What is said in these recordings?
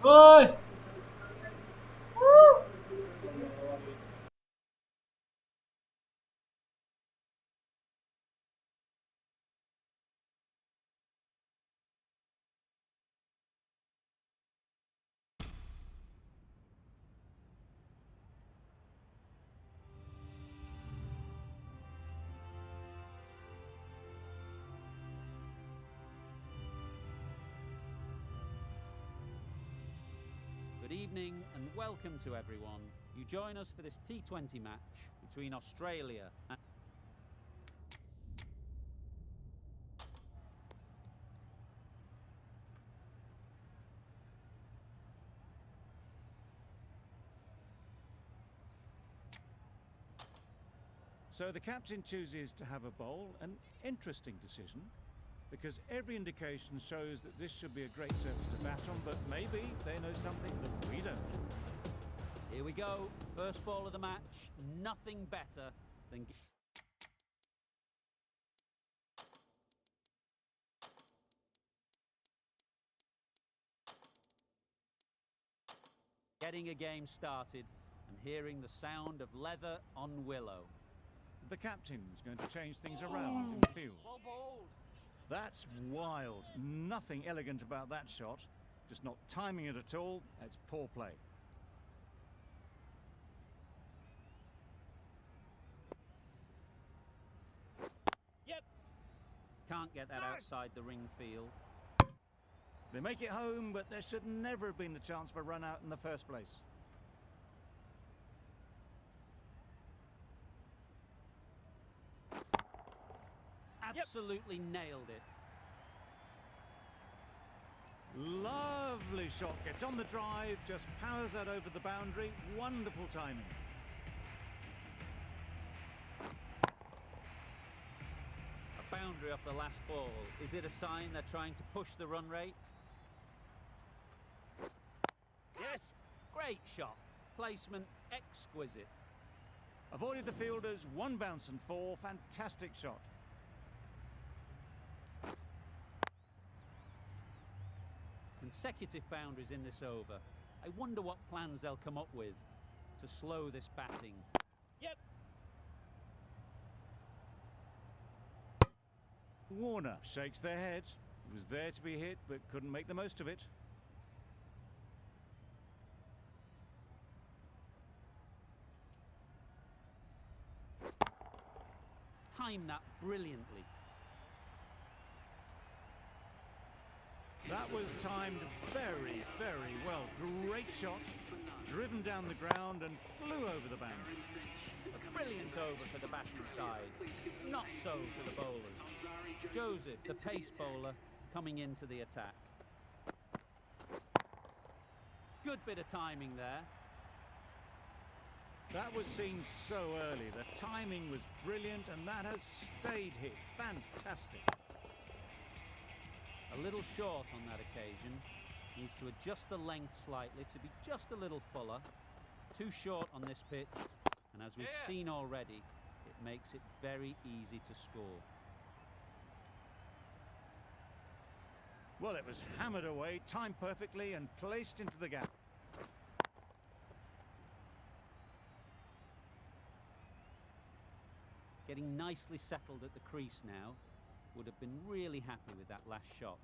Ôi. Good evening and welcome to everyone. You join us for this T20 match between Australia and... So the captain chooses to have a bowl, an interesting decision, because every indication shows that this should be a great surface to bat on, but maybe they know something that we don't. Here we go, first ball of the match, nothing better than... getting a game started and hearing the sound of leather on willow. The captain's going to change things around in the field. Well bowled. That's wild. Nothing elegant about that shot. Just not timing it at all. It's poor play. Yep. Can't get that outside the ring field. They make it home, but there should never have been the chance for a run out in the first place. Absolutely nailed it. Lovely shot. Gets on the drive, just powers that over the boundary. Wonderful timing. A boundary off the last ball. Is it a sign they're trying to push the run rate? Yes. Great shot. Placement exquisite. Avoided the fielders, one bounce and four. Fantastic shot. Consecutive boundaries in this over. I wonder what plans they'll come up with to slow this batting. Yep. Warner shakes their head. It was there to be hit, but couldn't make the most of it. Timed that brilliantly. That was timed very, very well. Great shot. Driven down the ground and flew over the boundary. A brilliant over for the batting side. Not so for the bowlers. Joseph, the pace bowler, coming into the attack. Good bit of timing there. That was seen so early. The timing was brilliant and that has stayed hit. Fantastic. A little short on that occasion. Needs to adjust the length slightly to be just a little fuller. Too short on this pitch. And as we've seen already, it makes it very easy to score. Well, it was hammered away, timed perfectly and placed into the gap. Getting nicely settled at the crease now. Would have been really happy with that last shot.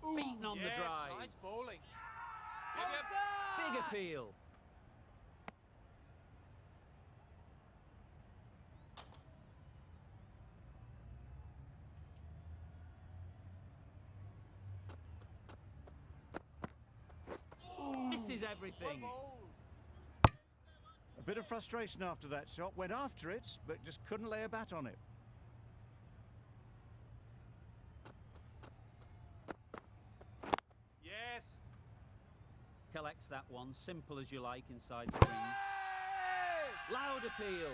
Beaten on the drive. Nice bowling. Big appeal. Misses everything. Well bowled. A bit of frustration after that shot. Went after it, but just couldn't lay a bat on it. Yes. Collects that one, simple as you like, inside the ring. Loud appeal.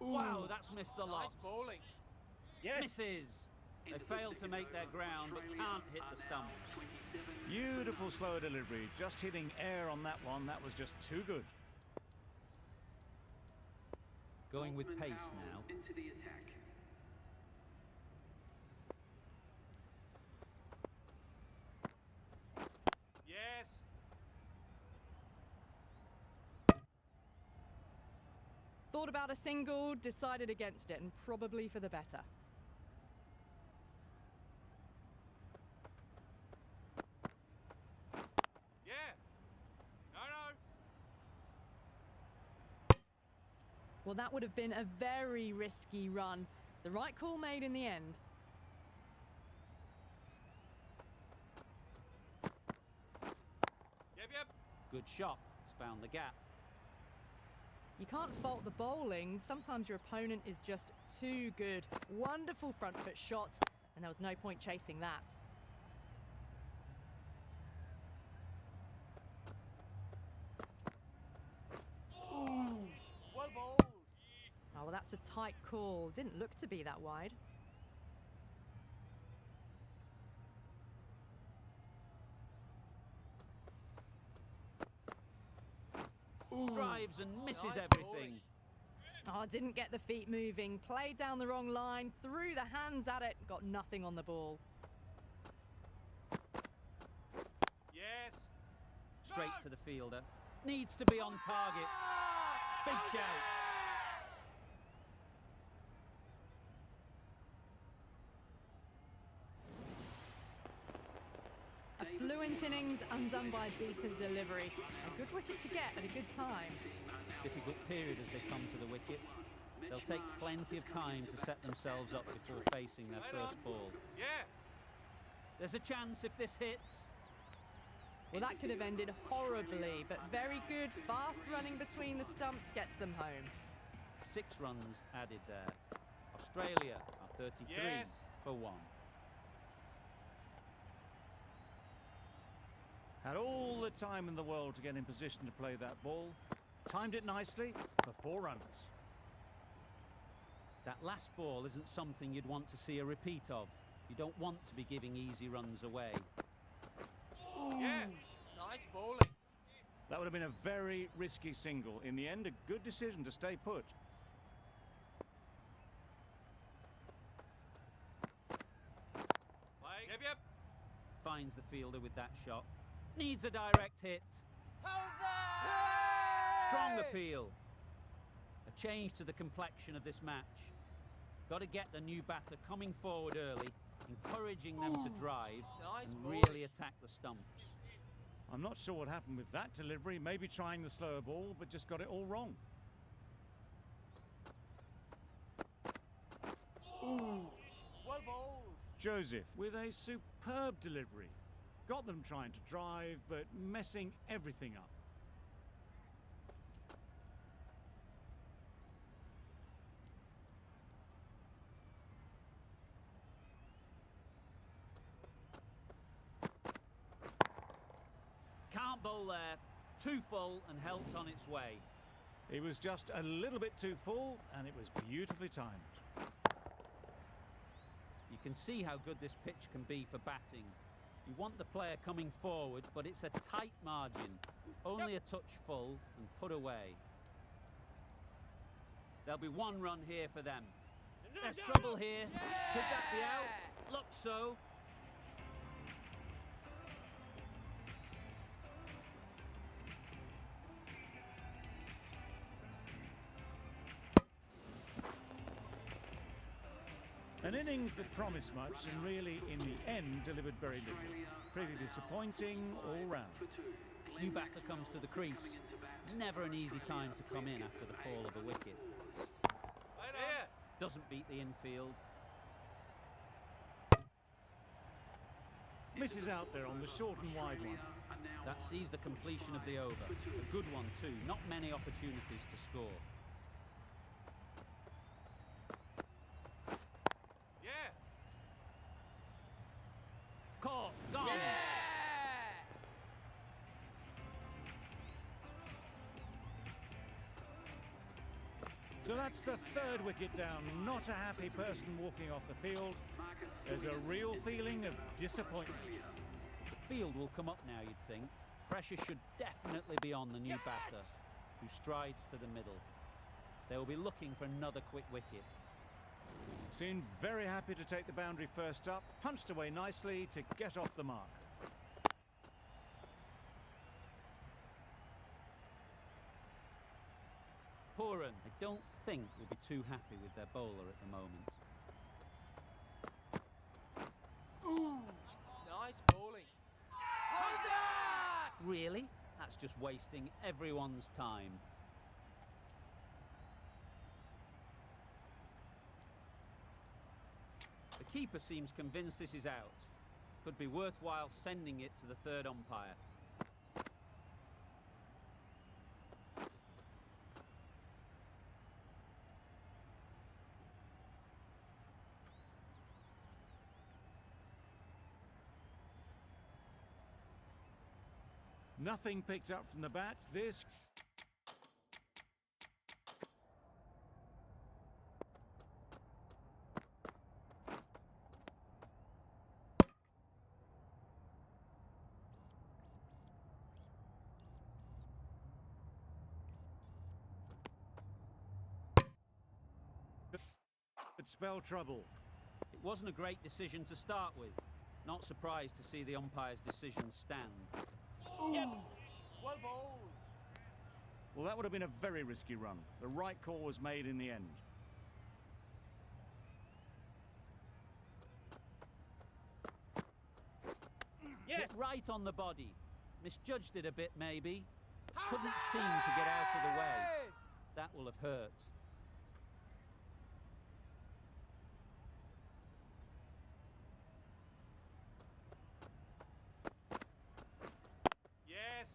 Wow, that's missed the lot. Nice bowling. Yes. Misses. They failed to make their ground, but can't hit the stumps. Beautiful slow delivery. Just hitting air on that one. That was just too good. Going with pace now. Into the attack. Yes. Thought about a single, decided against it, and probably for the better. Yeah. No. Well, that would have been a very risky run. The right call made in the end. Yep. Good shot. It's found the gap. You can't fault the bowling. Sometimes your opponent is just too good. Wonderful front foot shot, and there was no point chasing that. Ooh. Well bowled. Oh, well, that's a tight call. Didn't look to be that wide. Drives and misses Nice everything. Oh, didn't get the feet moving. Played down the wrong line. Threw the hands at it. Got nothing on the ball. Yes. Straight to the fielder. Needs to be on target. Big shout. A fluent innings undone by a decent delivery. A good wicket to get at a good time. Difficult period as they come to the wicket. They'll take plenty of time to set themselves up before facing their first ball. Yeah. There's a chance if this hits. Well, that could have ended horribly, but very good. Fast running between the stumps gets them home. 6 runs added there. Australia are 33 Yes. for 1. Had all the time in the world to get in position to play that ball. Timed it nicely for 4 runs. That last ball isn't something you'd want to see a repeat of. You don't want to be giving easy runs away. Yeah. Nice bowling. That would have been a very risky single. In the end, a good decision to stay put. Play. Yep. Finds the fielder with that shot. Needs a direct hit. How's that? Strong appeal. A change to the complexion of this match. Got to get the new batter coming forward early, encouraging them to drive Nice and bowling. really attack the stumps. I'm not sure what happened with that delivery. Maybe trying the slower ball, but just got it all wrong. Well bowled. Joseph with a superb delivery. Got them trying to drive, but messing everything up. Can't bowl there. Too full and helped on its way. He was just a little bit too full, and it was beautifully timed. You can see how good this pitch can be for batting. You want the player coming forward, but it's a tight margin. Only a touch full and put away. There'll be 1 run here for them. There's trouble here. Could that be out? Looks so. An innings that promised much and really, in the end, delivered very little. Pretty disappointing all round. New batter comes to the crease. Never an easy time to come in after the fall of a wicket. Yeah. Doesn't beat the infield. Misses out there on the short and wide one. That sees the completion of the over. A good one too. Not many opportunities to score. Yeah. Caught. Gone. So that's the 3rd wicket down. Not a happy person walking off the field. There's a real feeling of disappointment. The field will come up now, you'd think. Pressure should definitely be on the new batter, who strides to the middle. They will be looking for another quick wicket. Seemed very happy to take the boundary first up, punched away nicely to get off the mark. Pooran, I don't think, will be too happy with their bowler at the moment. Ooh, nice bowling. How's that? Really? That's just wasting everyone's time. The keeper seems convinced this is out. Could be worthwhile sending it to the third umpire. Nothing picked up from the bat. This could spell trouble. It wasn't a great decision to start with. Not surprised to see the umpire's decision stand. Yep. Well bowled. Well, that would have been a very risky run. The right call was made in the end. Yes. Hit right on the body. Misjudged it a bit, maybe. Couldn't seem to get out of the way. That will have hurt. Yes.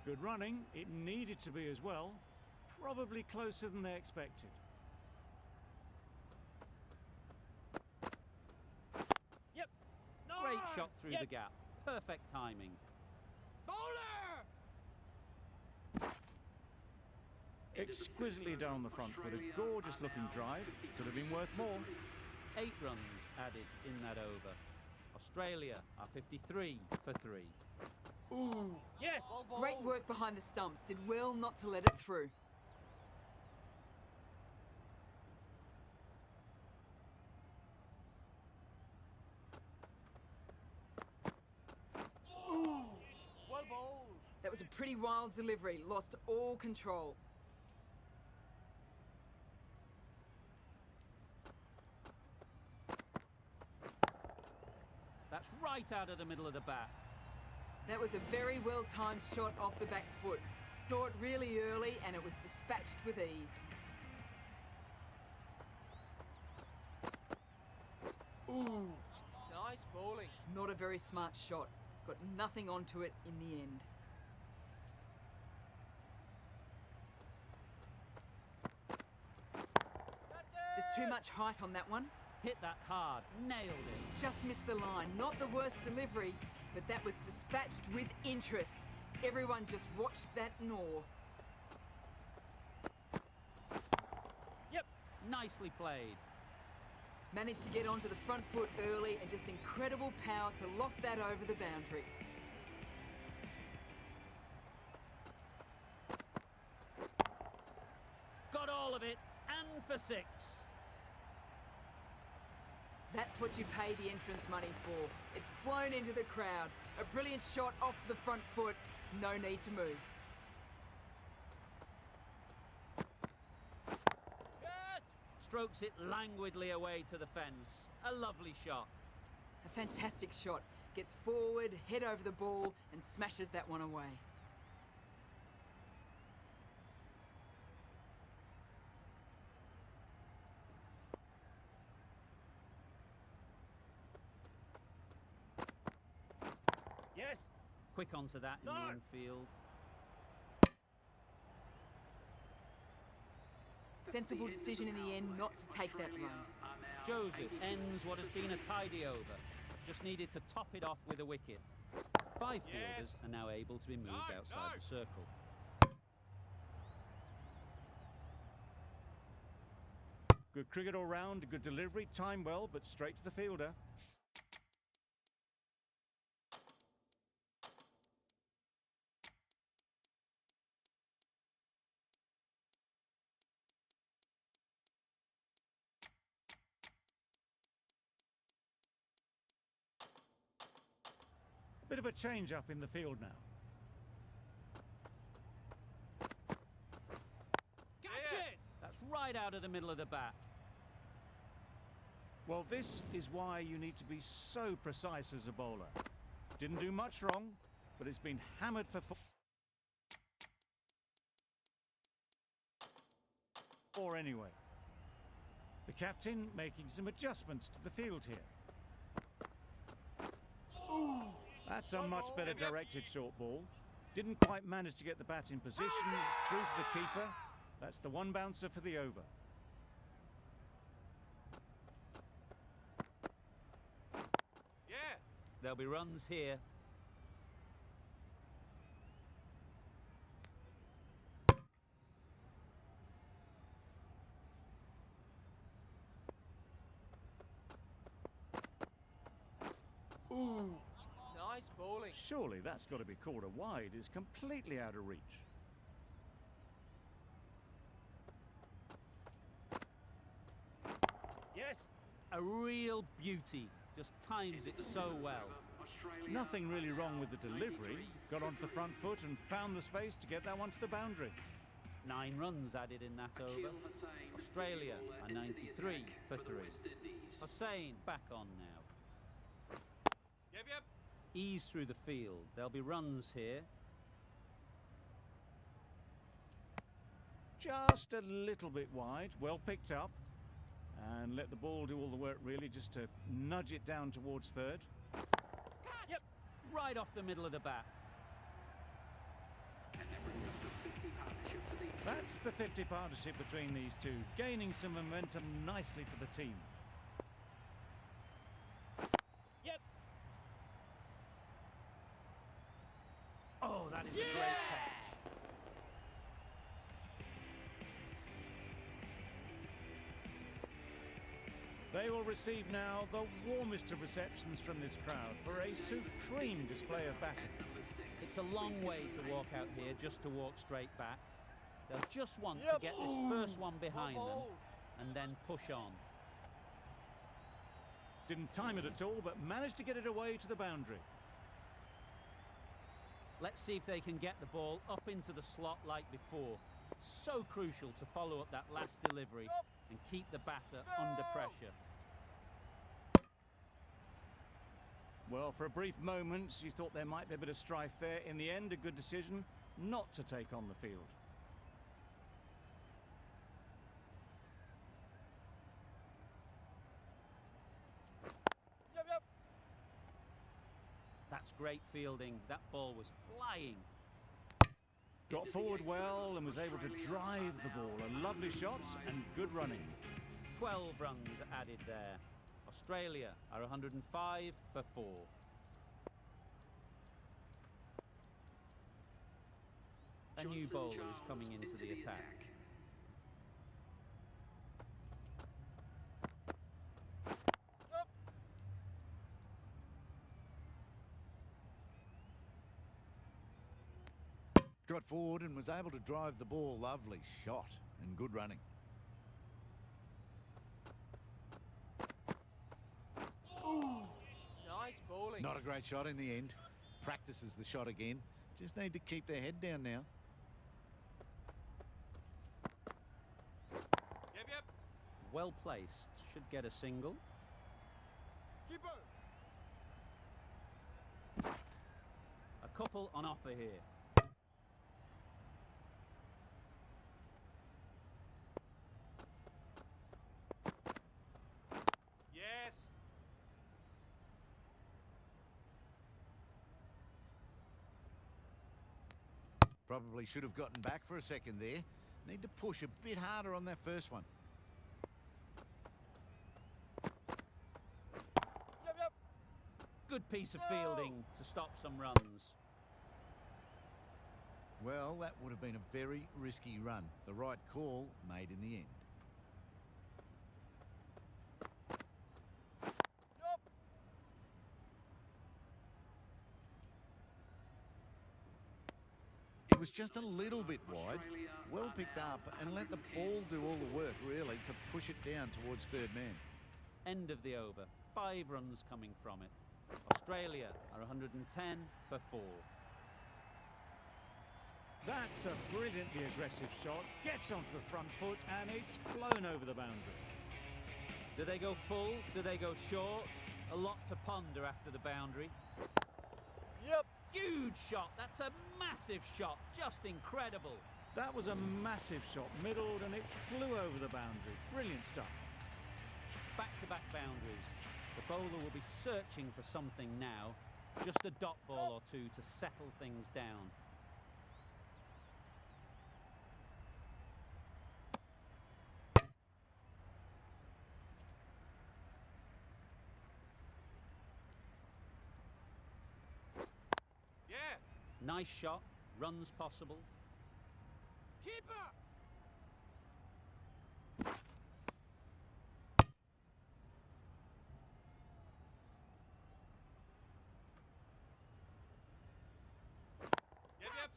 Good running. It needed to be as well. Probably closer than they expected. Yep. No. Great shot through Yep. the gap. Perfect timing. Bowler. Exquisitely down the front foot. A gorgeous looking drive. Could have been worth more. 8 runs added in that over. Australia are 53 for 3. Ooh. Yes. Well bowled. Great work behind the stumps. Did well not to let it through. Ooh. Well bowled. That was a pretty wild delivery. Lost all control. That's right out of the middle of the bat. That was a very well-timed shot off the back foot. Saw it really early and it was dispatched with ease. Ooh. Nice bowling. Not a very smart shot. Got nothing onto it in the end. Just too much height on that one. Hit that hard. Nailed it. Just missed the line. Not the worst delivery, but that was dispatched with interest. Everyone just watched that gnaw. Yep. Nicely played. Managed to get onto the front foot early and just incredible power to loft that over the boundary. Got all of it. And for 6. That's what you pay the entrance money for. It's flown into the crowd. A brilliant shot off the front foot. No need to move. Catch. Strokes it languidly away to the fence. A lovely shot. A fantastic shot. Gets forward, head over the ball, and smashes that one away. Yes. Quick onto that in No. the infield. Sensible decision in the end not to take that run. Joseph ends what has been a tidy over. Just needed to top it off with a wicket. 5 fielders Yes. are now able to be moved No, outside no. the circle. Good cricket all round, good delivery, time well, but straight to the fielder. A bit of a change up in the field now. Catch it! That's right out of the middle of the bat. Well, this is why you need to be so precise as a bowler. Didn't do much wrong, but it's been hammered for four anyway. The captain making some adjustments to the field here. That's a much better directed short ball. Didn't quite manage to get the bat in position. Through to the keeper. That's the one bouncer for the over. Yeah. There'll be runs here. Ooh. Nice bowling. Surely that's got to be called a wide. It's completely out of reach. Yes. A real beauty. Just times it so well. Nothing really wrong with the delivery. Got onto the front foot and found the space to get that one to the boundary. 9 runs added in that over. Australia are 93 for 3. Hussain back on now. Yep, yep. Ease through the field. There'll be runs here. Just a little bit wide. Well picked up. And let the ball do all the work really, just to nudge it down towards third. Yep. Right off the middle of the bat. That's the 50 partnership between these two, gaining some momentum nicely for the team. Yep. Oh, that is a great catch. They will receive now the warmest of receptions from this crowd for a supreme display of batting. It's a long way to walk out here just to walk straight back. They'll just want to get this first one behind them and then push on. Didn't time it at all, but managed to get it away to the boundary. Let's see if they can get the ball up into the slot like before. So crucial to follow up that last delivery and keep the batter under pressure. Well, for a brief moment, you thought there might be a bit of strife there. In the end, a good decision not to take on the field. Yep, yep. That's great fielding. That ball was flying. Got forward well and was able to drive the ball. A lovely shot and good running. 12 runs added there. Australia are 105 for 4. A new bowler is coming into the attack. Yep. Got forward and was able to drive the ball. Lovely shot and good running. Nice bowling. Not a great shot in the end. Practices the shot again. Just need to keep their head down now. Yep, yep. Well placed. Should get a single. Keeper. A couple on offer here. Yes. Probably should have gotten back for a second there. Need to push a bit harder on that first one. Yep, yep. Good piece of fielding to stop some runs. Well, that would have been a very risky run. The right call made in the end. was just a little bit wide. Well picked up and let the ball do all the work, really, to push it down towards third man. End of the over. 5 runs coming from it. Australia are 110 for 4. That's a brilliantly aggressive shot. Gets onto the front foot and it's flown over the boundary. Do they go full? Do they go short? A lot to ponder after the boundary. Yep. Huge shot. That's a massive shot. Just incredible. That was a massive shot, middled, and it flew over the boundary. Brilliant stuff. Back-to-back boundaries. The bowler will be searching for something now. Just a dot ball or two to settle things down. Yeah. Nice shot. Runs possible. Keeper. Yep, yep.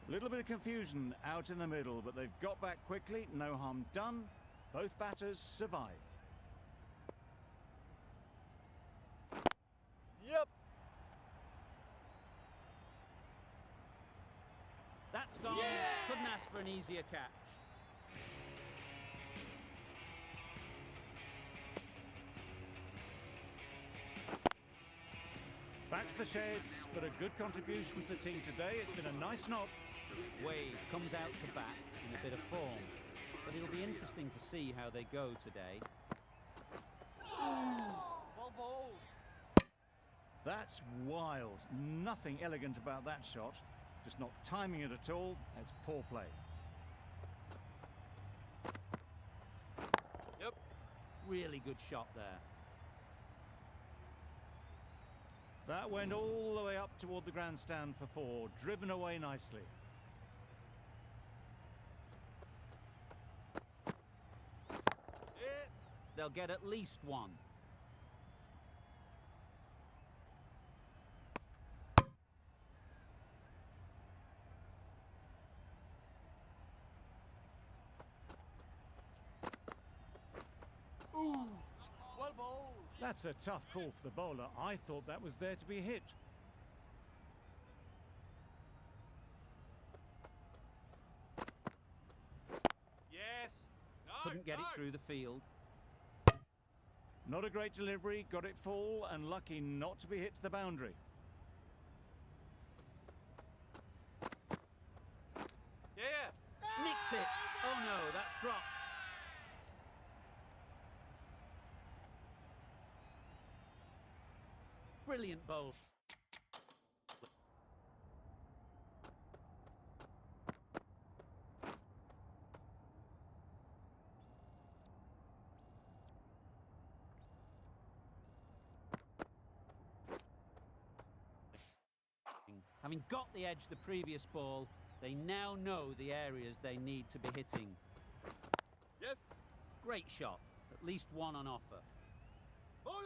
A little bit of confusion out in the middle, but they've got back quickly. No harm done. Both batters survive. Yep. That's gone. Couldn't ask for an easier catch. Back to the sheds, but a good contribution for the team today. It's been a nice knock. Wade comes out to bat in a bit of form, but it'll be interesting to see how they go today. Well bowled. That's wild. Nothing elegant about that shot. Just not timing it at all. It's poor play. Yep. Really good shot there. That went all the way up toward the grandstand for 4, driven away nicely. Yeah. They'll get at least 1. Ooh. Well bowled. That's a tough call for the bowler. I thought that was there to be hit. Yes. No. Couldn't get no. it through the field. Not a great delivery, got it full and lucky not to be hit to the boundary. Yeah. Nicked it. Oh no, that's dropped. Brilliant bowl. Having got the edge the previous ball, they now know the areas they need to be hitting. Yes. Great shot. At least 1 on offer. Bowler.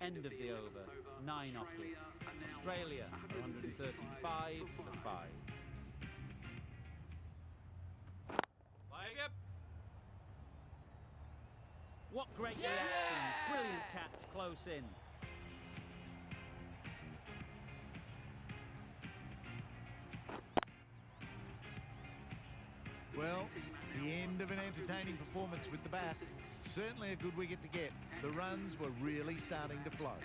End of the over. 9 off it. Australia 135 for 5. 5. Yep. What great reactions. Brilliant catch close in. Well, the end of an entertaining performance with the bat. Certainly a good wicket to get. The runs were really starting to flow.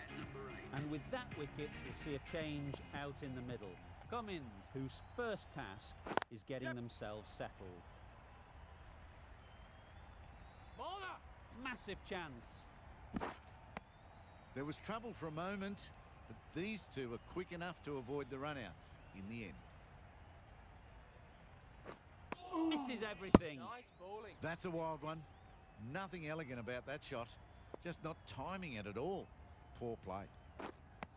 And with that wicket, we'll see a change out in the middle. Cummins, whose first task is getting themselves settled. Bowler. Massive chance. There was trouble for a moment, but these two were quick enough to avoid the run out in the end. Misses everything. Nice bowling. That's a wild one. Nothing elegant about that shot. Just not timing it at all. Poor play.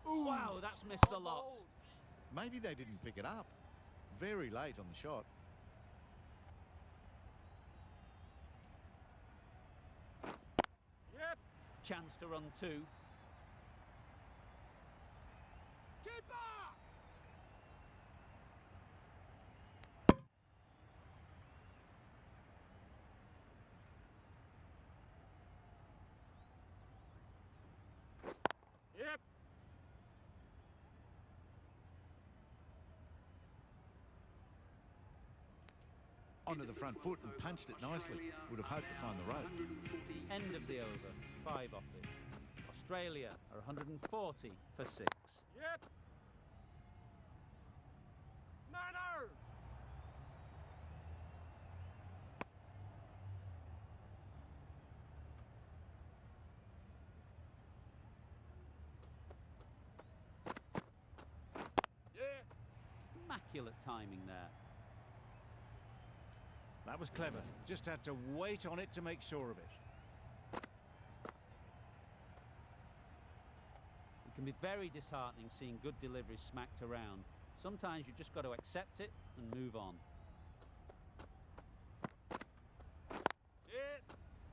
Wow, that's missed a Well lot. bowled. Maybe they didn't pick it up. Very late on the shot. chance to run two. Keeper! Yep. Onto the front foot and punched it nicely. Would have hoped to find the rope. End of the over, 5 off it. Australia are 140 for 6. Yep. No, no. Yeah. Immaculate timing there. That was clever. Just had to wait on it to make sure of it. It can be very disheartening seeing good deliveries smacked around. Sometimes you just got to accept it and move on. Yeah.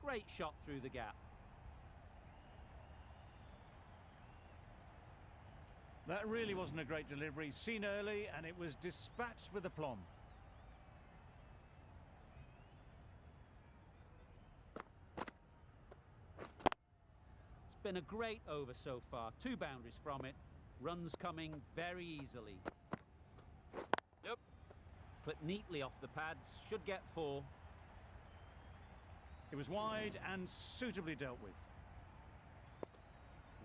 Great shot through the gap. That really wasn't a great delivery. Seen early, and it was dispatched with aplomb. It's been a great over so far. 2 boundaries from it. Runs coming very easily. Yep. Clipped neatly off the pads. Should get 4. It was wide and suitably dealt with.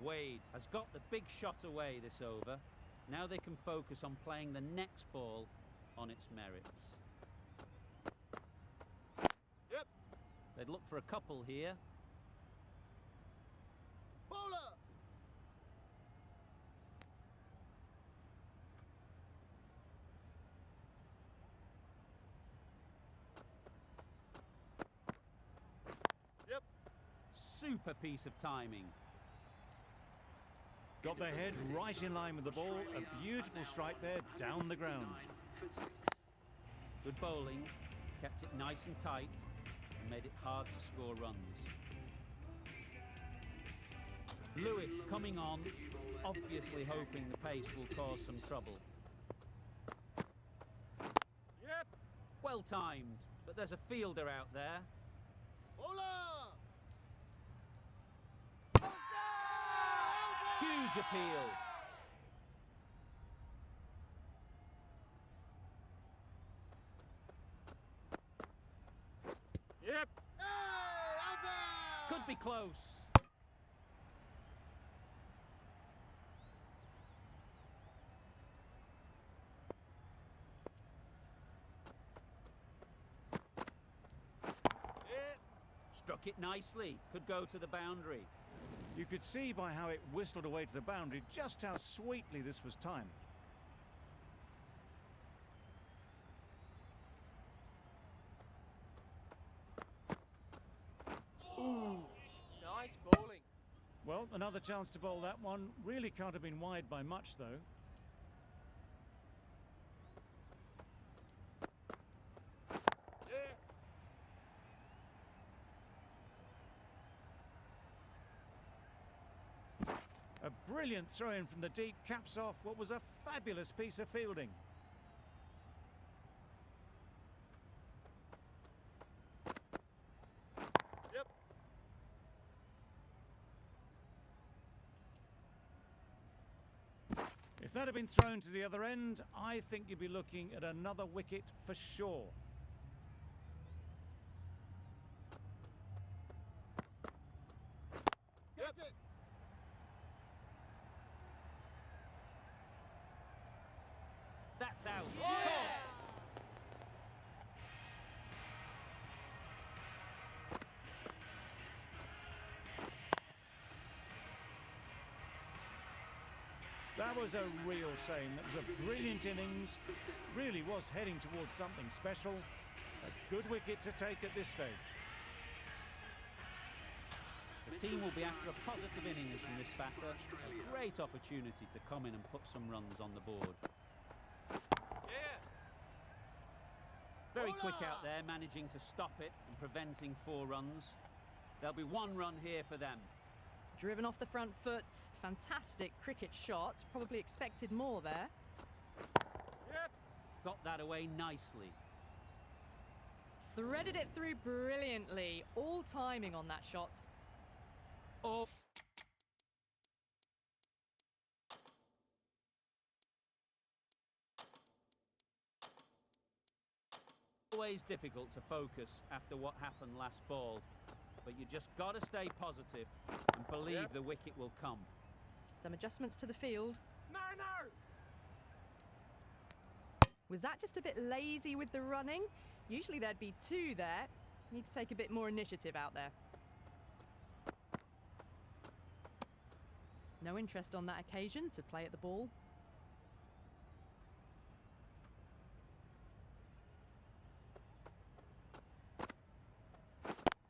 Wade has got the big shot away this over. Now they can focus on playing the next ball on its merits. Yep. They'd look for a couple here. Bowler. Yep. Super piece of timing. Got their head right in line with the ball. A beautiful strike there, down the ground. Good bowling, kept it nice and tight, and made it hard to score runs. Lewis coming on, obviously hoping the pace will cause some trouble. Yep. Well timed, but there's a fielder out there. Bowler. Huge appeal. Yep. Hey, over. Could be close. Yeah. Struck it nicely. Could go to the boundary. You could see by how it whistled away to the boundary just how sweetly this was timed. Ooh. Nice bowling. Well, another chance to bowl that one. Really can't have been wide by much, though. Yeah. A brilliant throw-in from the deep caps off what was a fabulous piece of fielding. Yep. If that had been thrown to the other end, I think you'd be looking at another wicket for sure. Yep. It. That's out. Yeah. Caught. That was a real shame. That was a brilliant innings. Really was heading towards something special. A good wicket to take at this stage. The team will be after a positive innings from this batter. A great opportunity to come in and put some runs on the board. Yeah. Very quick out there, managing to stop it and preventing 4 runs. There'll be 1 run here for them. driven off the front foot. Fantastic cricket shot. Probably expected more there. Yep. Got that away nicely. Threaded it through brilliantly. All timing on that shot. Oh. Always difficult to focus after what happened last ball, but you just got to stay positive and believe the wicket will come. Some adjustments to the field. No, no. Was that just a bit lazy with the running? Usually there'd be two there. Need to take a bit more initiative out there. No interest on that occasion to play at the ball.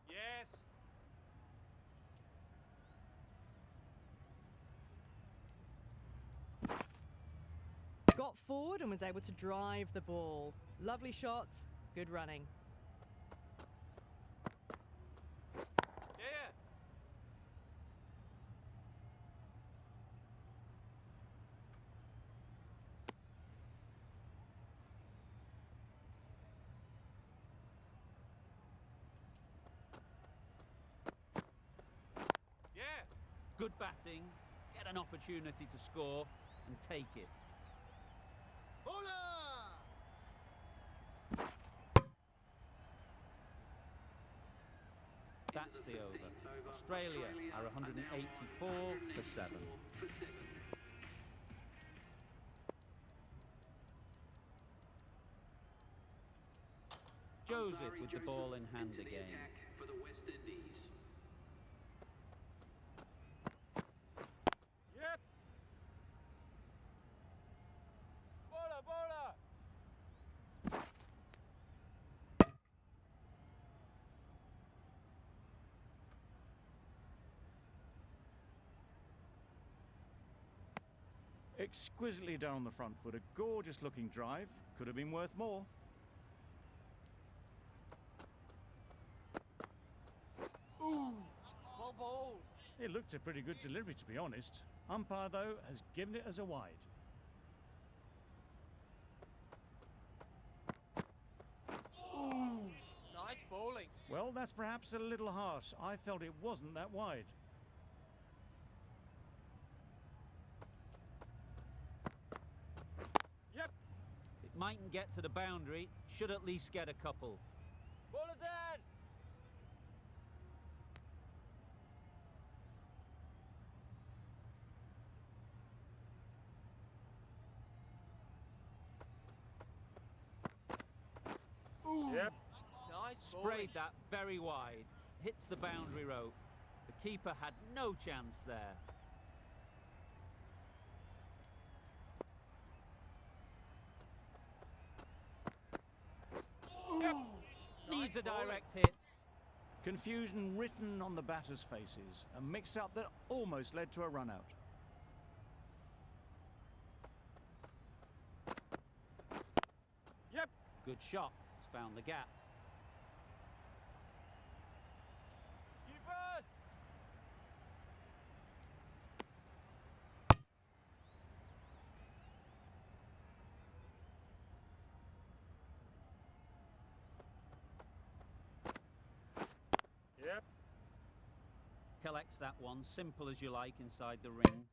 Yes. Got forward and was able to drive the ball. Lovely shot, good running. Yeah. Yeah. Good batting, get an opportunity to score and take it. Bowler. That's the over. Australia are 184 for 7. Joseph with the ball in hand again. For the West Indies. Yep. Bowler, bowler. Exquisitely done on the front foot. A gorgeous looking drive. Could have been worth more. Ooh. Well bowled. It looked a pretty good delivery, to be honest. Umpire, though, has given it as a wide. Ooh. Nice bowling. Well, that's perhaps a little harsh. I felt it wasn't that wide. Yep. It mightn't get to the boundary, should at least get a couple. Bowler's in. Ooh. Yep. Nice bowling. Sprayed that very wide. Hits the boundary rope. The keeper had no chance there. Yep. Needs Nice a bowling. direct hit. Confusion written on the batters' faces. A mix-up that almost led to a run-out. Yep. Good shot. It's found the gap. Keepers. Yep. Collects that one, simple as you like, inside the ring.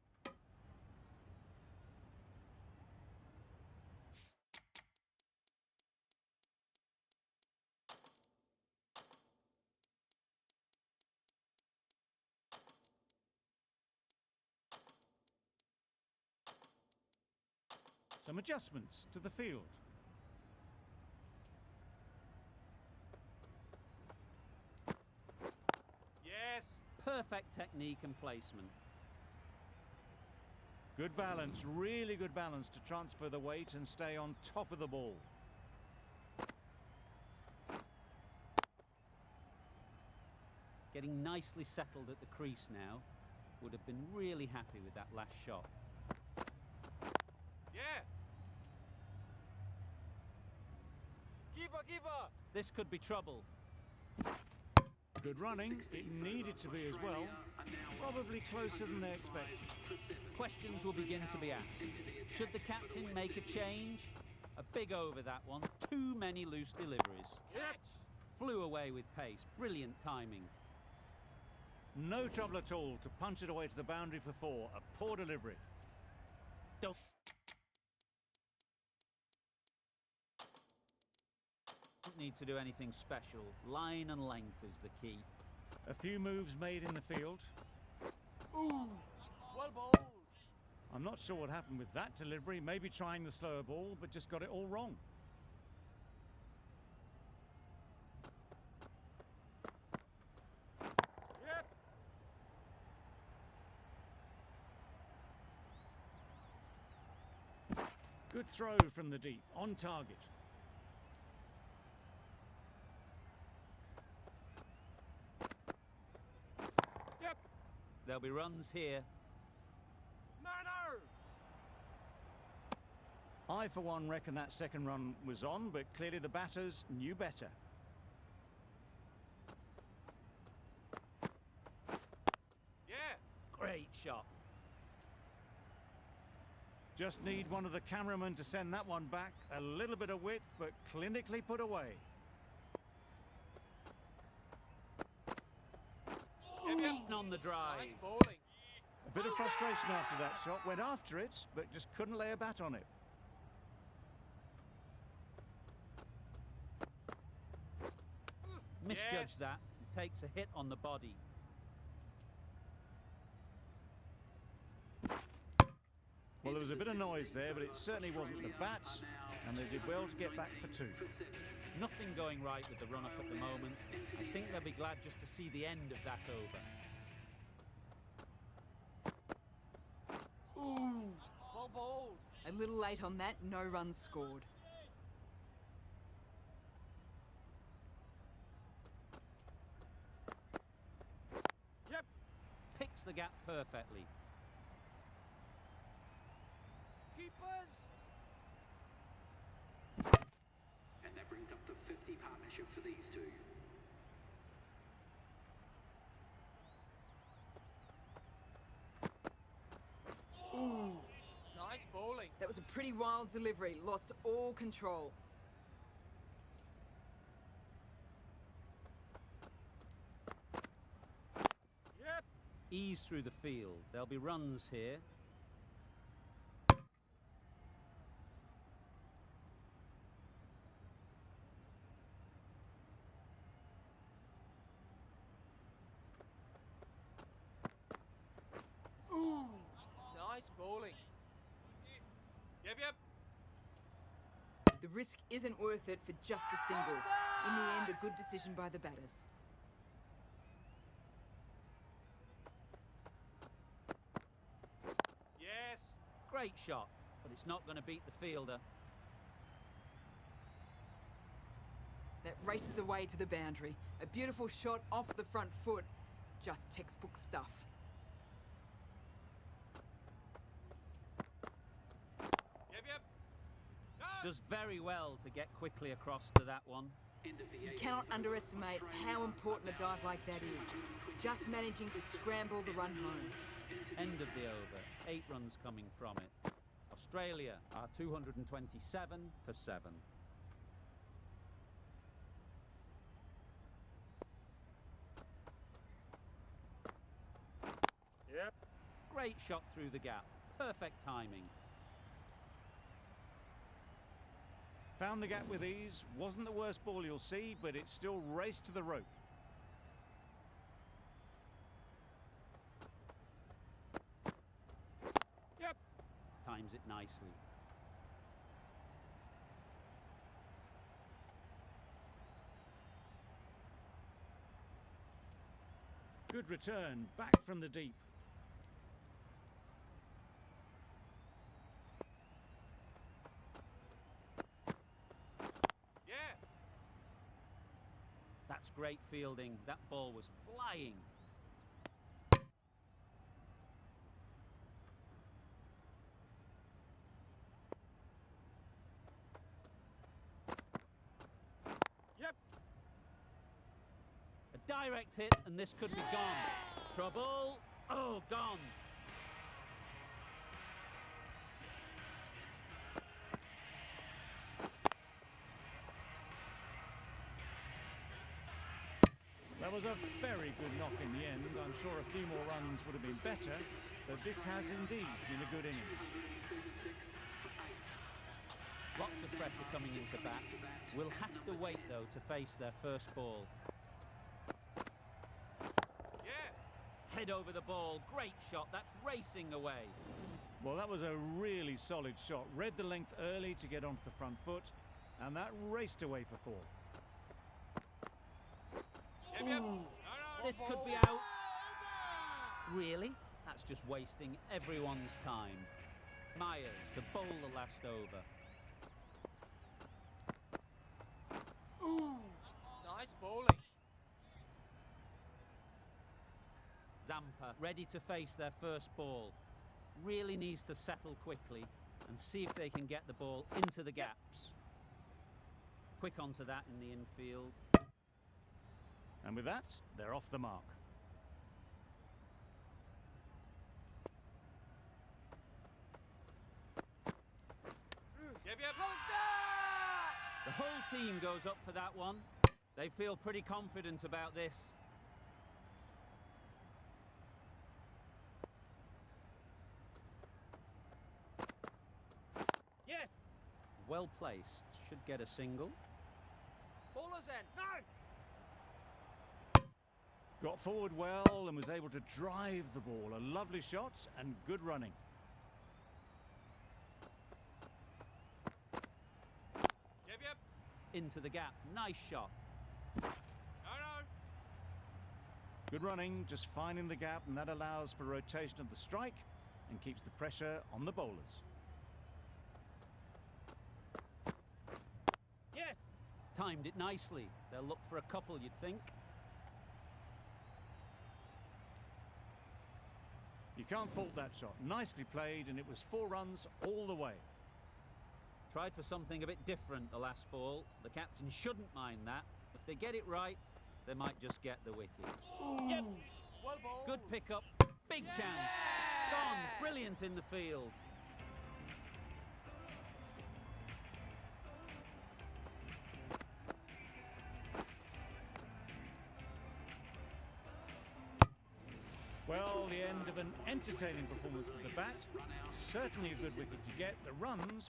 Some adjustments to the field. Yes. Perfect technique and placement. Good balance, really good balance to transfer the weight and stay on top of the ball. Getting nicely settled at the crease now. Would have been really happy with that last shot. Yeah. Keeper, keeper. This could be trouble. Good running, it needed to be as well. Probably closer than they expected. Questions will begin to be asked. Should the captain make a change? A big over, that one. Too many loose deliveries. Catch. Flew away with pace. Brilliant timing. No trouble at all to punch it away to the boundary for 4. A poor delivery. Don't need to do anything special. Line and length is the key. A few moves made in the field. Ooh, well bowled. I'm not sure what happened with that delivery. Maybe trying the slower ball, but just got it all wrong. Yep. Good throw from the deep, on target. Yep. There'll be runs here. No. I, for one, reckon that second run was on, but clearly the batters knew better. Yeah. Great shot. Just need one of the cameramen to send that one back. A little bit of width, but clinically put away. Beaten on the drive. Nice bowling. A bit of frustration after that shot. Went after it, but just couldn't lay a bat on it. Misjudged Yes. that. And takes a hit on the body. Well, there was a bit of noise there, but it certainly wasn't the bats, and they did well to get back for 2. Nothing going right with the run-up at the moment. I think they'll be glad just to see the end of that over. Ooh, well bowled. A little late on that, no runs scored. Yep. Picks the gap perfectly. Keepers. And that brings up the 50 partnership for these two. Ooh, nice bowling. That was a pretty wild delivery, lost all control. Yep. Ease through the field. There'll be runs here. Ooh, nice bowling. Yep. The risk isn't worth it for just a single. In the end, a good decision by the batters. Yes. Great shot, but it's not going to beat the fielder. That races away to the boundary. A beautiful shot off the front foot. Just textbook stuff. Yep. No. Does very well to get quickly across to that one. You cannot underestimate how important a dive like that is. Just managing to scramble the run home. End of the over. 8 runs coming from it. Australia are 227 for 7. Yep. Great shot through the gap. Perfect timing. Found the gap with ease. Wasn't the worst ball you'll see, but it still raced to the rope. Yep. Times it nicely. Good return, back from the deep. Yeah. That's great fielding. That ball was flying. Yep. A direct hit, and this could be gone. Trouble. Oh, gone. That was a very good knock in the end. I'm sure a few more runs would have been better, but this has indeed been a good innings. Lots of pressure coming into bat. Will have to wait, though, to face their first ball. Yeah. Head over the ball. Great shot. That's racing away. Well, that was a really solid shot. Read the length early to get onto the front foot, and that raced away for 4. Yep, yep. No, no. This could be out. Really? That's just wasting everyone's time. Myers to bowl the last over. Ooh. Nice bowling. Zampa ready to face their first ball. Really needs to settle quickly and see if they can get the ball into the gaps. Quick onto that in the infield. And with that, they're off the mark. Yep, yep. How's that? The whole team goes up for that one. They feel pretty confident about this. Yes. Well placed. Should get a single. Bowler's end. No. Got forward well and was able to drive the ball. A lovely shot and good running. Yep, yep. Into the gap. Nice shot. No, no. Good running, just finding the gap, and that allows for rotation of the strike and keeps the pressure on the bowlers. Yes. Timed it nicely. They'll look for a couple, you'd think. You can't fault that shot. Nicely played, and it was 4 runs all the way. Tried for something a bit different the last ball. The captain shouldn't mind that. If they get it right, they might just get the wicket. Yep. Well bowled. Good pickup. Big chance. Gone. Brilliant in the field. Well, the end of an entertaining performance with the bat. Certainly a good wicket to get. The runs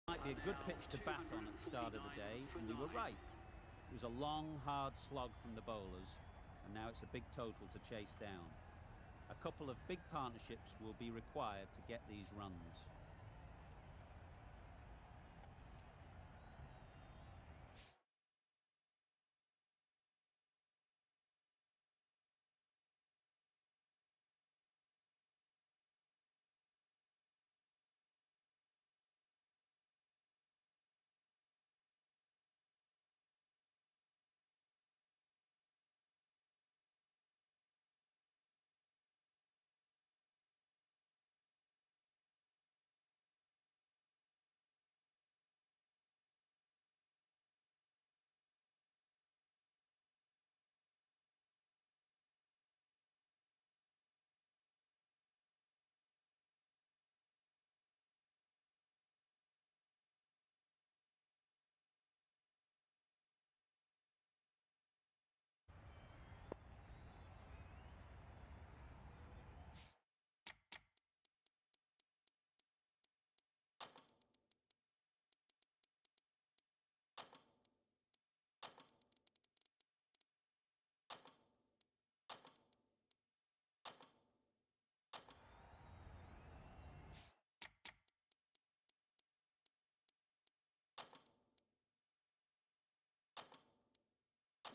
Might be a good pitch to bat on at the start of the day, and we were right. It was a long, hard slog from the bowlers, and now it's a big total to chase down. A couple of big partnerships will be required to get these runs.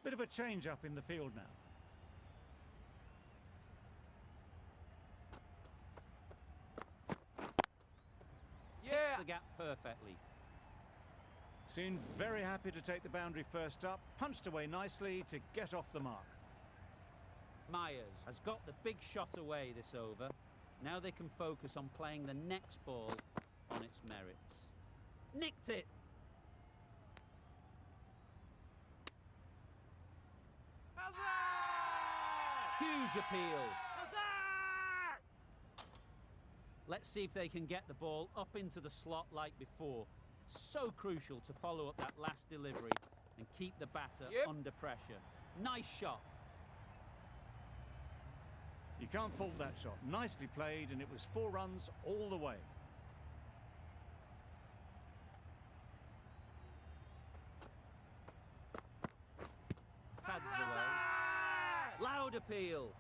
Bit of a change up in the field now. Hits Yeah. the gap perfectly. Seemed very happy to take the boundary first up, punched away nicely to get off the mark. Myers has got the big shot away this over. Now they can focus on playing the next ball on its merits. Nicked it! Huzzah! Huge appeal. Huzzah! Let's see if they can get the ball up into the slot like before. So crucial to follow up that last delivery and keep the batter Yep. under pressure. Nice shot. You can't fault that shot. Nicely played, and it was 4 runs all the way. Pads away. Loud appeal.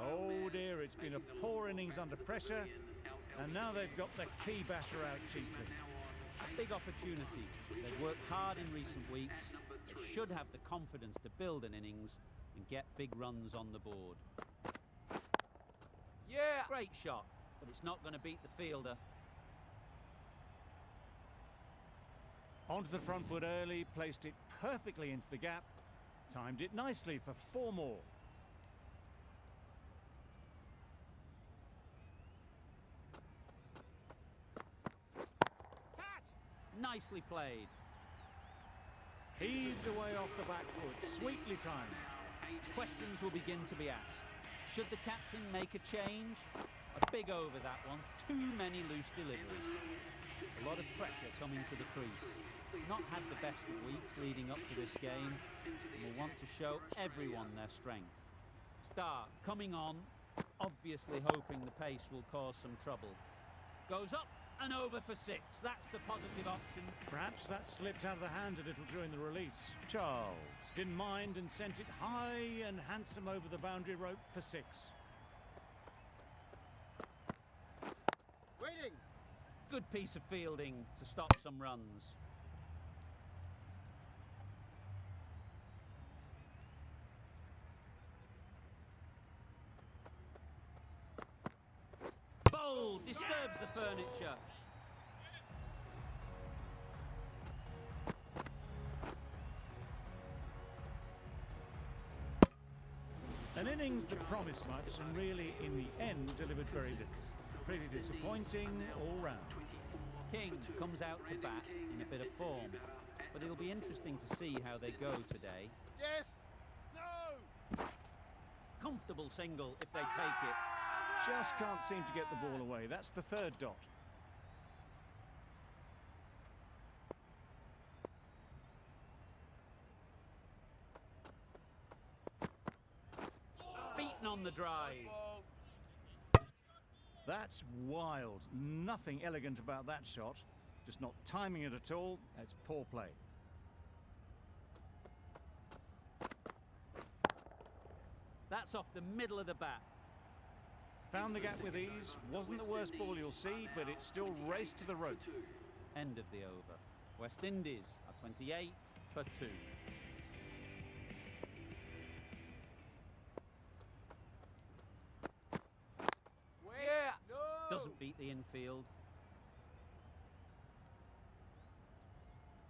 Oh dear, it's been a poor innings under pressure, and now they've got the key batter out cheaply. A big opportunity. They've worked hard in recent weeks. They should have the confidence to build an innings and get big runs on the board. Yeah. Great shot, but it's not going to beat the fielder. Onto the front foot early, placed it perfectly into the gap, timed it nicely for 4 more. Catch. Nicely played. Heaved away off the back foot, sweetly timed. Questions will begin to be asked. Should the captain make a change? A big over that one. Too many loose deliveries. A lot of pressure coming to the crease. Not had the best of weeks leading up to this game, and will want to show everyone their strength. Start coming on, obviously hoping the pace will cause some trouble. Goes up and over for 6. That's the positive option. Perhaps that slipped out of the hand a little during the release. Charles didn't mind and sent it high and handsome over the boundary rope for 6. Waiting. Good piece of fielding to stop some runs. Bold, disturbs the furniture. An innings that promised much and really, in the end, delivered very little. Pretty disappointing all round. King comes out to bat in a bit of form, but it'll be interesting to see how they go today. Yes. No. Comfortable single if they take it. Just can't seem to get the ball away. That's the 3rd dot. Beaten on the drive. Ball. That's wild. Nothing elegant about that shot. Just not timing it at all. It's poor play. That's off the middle of the bat. Found the gap with ease. Wasn't the worst ball you'll see, but it still raced to the rope. End of the over. West Indies are 28 for 2. Wait. Yeah. No. Doesn't beat the infield.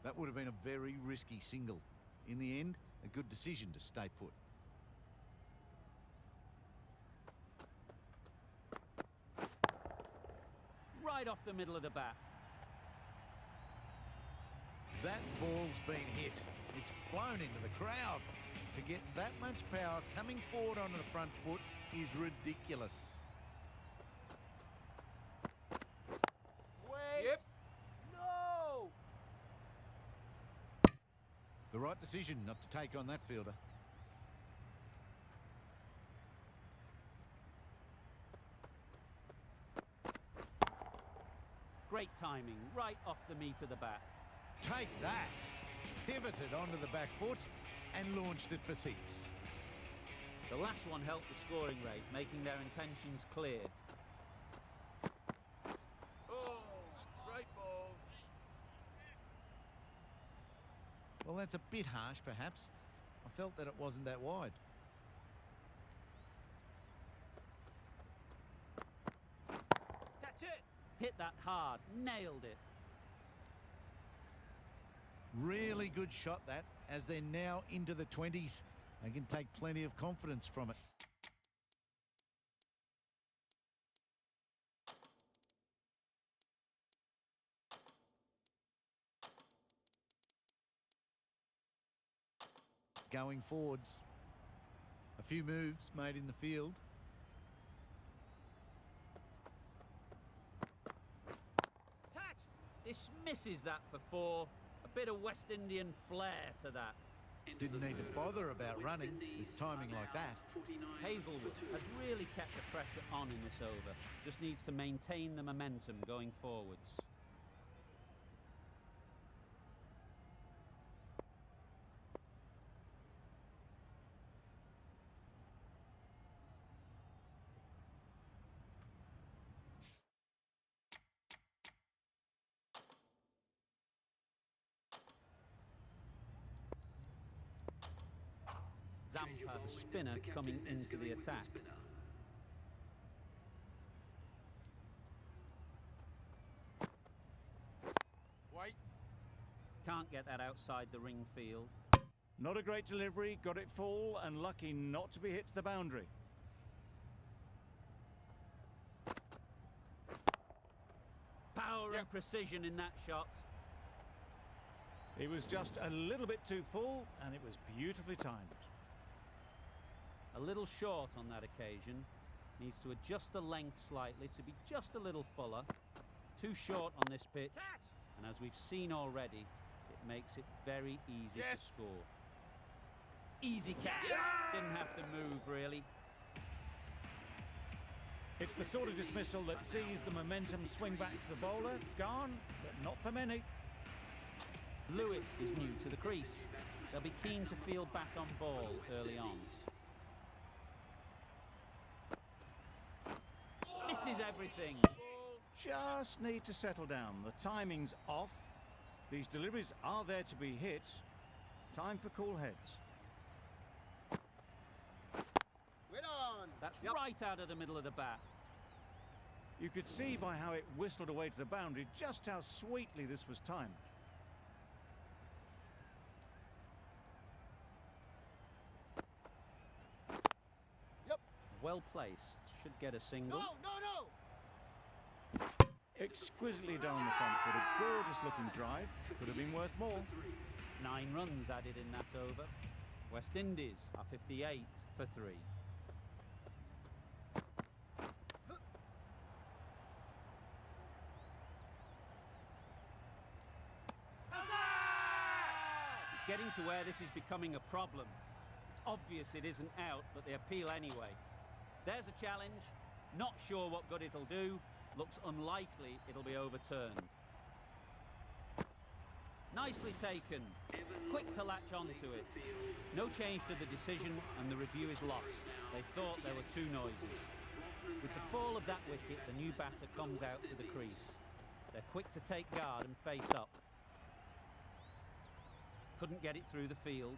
That would have been a very risky single. In the end, a good decision to stay put. Right off the middle of the bat. That ball's been hit. It's flown into the crowd. To get that much power coming forward onto the front foot is ridiculous. Wait. Yep. No. The right decision not to take on that fielder. Great timing, right off the meat of the bat. Take that. Pivoted onto the back foot and launched it for 6. The last one helped the scoring rate, making their intentions clear. that's a bit harsh, perhaps. I felt that it wasn't that wide. That's it. Hit that hard, nailed it. Really good shot, that, as they're now into the 20s. They can take plenty of confidence from it. Going forwards. A few moves made in the field. Touch. Dismisses that for 4. A bit of West Indian flair to that. Didn't need to bother about running with timing like that. Hazelwood has really kept the pressure on in this over. Just needs to maintain the momentum going forwards. Zampa, the spinner, coming into the attack. Wait. Can't get that outside the ring field. Not a great delivery, got it full and lucky not to be hit to the boundary. Power and precision in that shot. He was just a little bit too full and it was beautifully timed. A little short on that occasion. Needs to adjust the length slightly to be just a little fuller. Too short on this pitch. Catch. And as we've seen already, it makes it very easy to score. Easy catch. Didn't have to move, really. It's the sort of dismissal that sees the momentum swing back to the bowler. Gone, but not for many. Lewis is new to the crease. They'll be keen to field bat on ball early on. Misses everything. Just need to settle down. The timing's off. These deliveries are there to be hit. Time for cool heads. Wait on. That's right out of the middle of the bat. You could see by how it whistled away to the boundary just how sweetly this was timed. Yep. Well placed. Should get a single. No, no, no. Exquisitely done on the front foot. A gorgeous looking drive. Could have been worth more. 9 runs added in that over. West Indies are 58 for 3. It's getting to where this is becoming a problem. It's obvious it isn't out, but they appeal anyway. There's a challenge. Not sure what good it'll do. Looks unlikely it'll be overturned. Nicely taken. Quick to latch onto it. No change to the decision and the review is lost. They thought there were 2 noises. With the fall of that wicket, the new batter comes out to the crease. They're quick to take guard and face up. Couldn't get it through the field.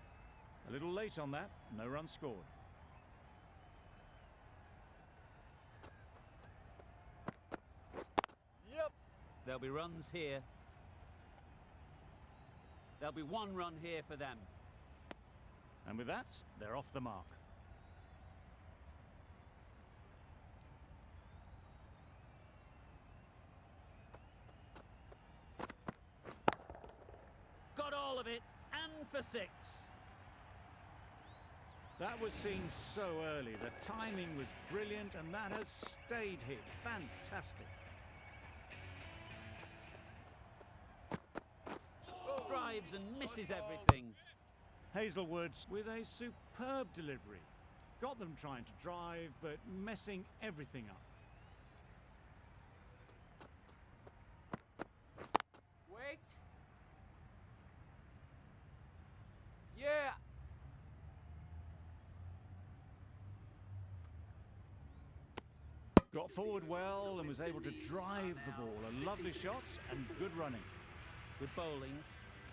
A little late on that. No run scored. Yep. There'll be runs here. There'll be 1 run here for them. And with that, they're off the mark. Got all of it, and for 6. That was seen so early. The timing was brilliant and that has stayed hit. Fantastic. Drives and misses everything. Hazelwood with a superb delivery. Got them trying to drive, but messing everything up. Wait. Yeah. Got forward well and was able to drive the ball. A lovely shot and good running. Good bowling.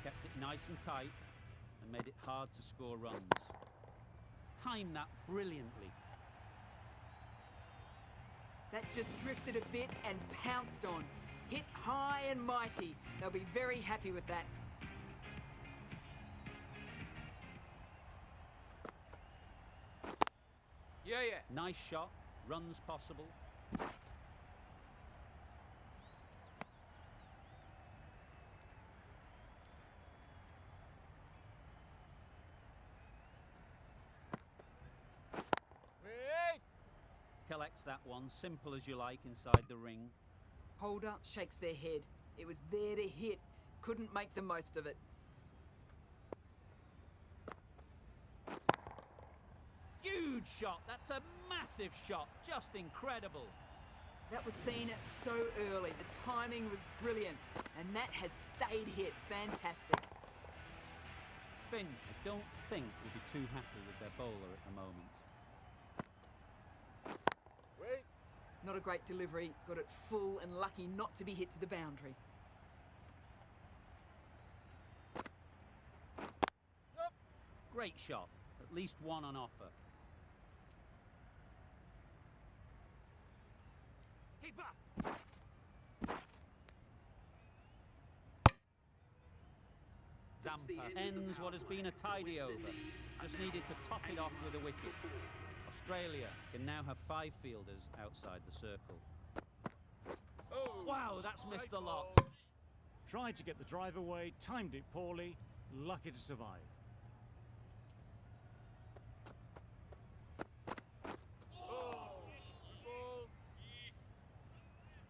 Kept it nice and tight. and made it hard to score runs. Timed that brilliantly. That just drifted a bit and pounced on. Hit high and mighty. They'll be very happy with that. Yeah, yeah. Nice shot, runs possible. Wait! Collects that one, simple as you like, inside the ring. Holder shakes their head. It was there to hit. Couldn't make the most of it. Huge shot, that's a massive shot, just incredible. That was seen so early. The timing was brilliant. And that has stayed hit. Fantastic. Finch, I don't think, will be too happy with their bowler at the moment. Wait! Not a great delivery. Got it full and lucky not to be hit to the boundary. Yup! Great shot, at least one on offer. Keeper! Zampa ends what has been a tidy over. Just needed to top it off with a wicket. Australia can now have 5 fielders outside the circle. Oh! Wow, that's missed the lot. Tried to get the drive away, timed it poorly, lucky to survive.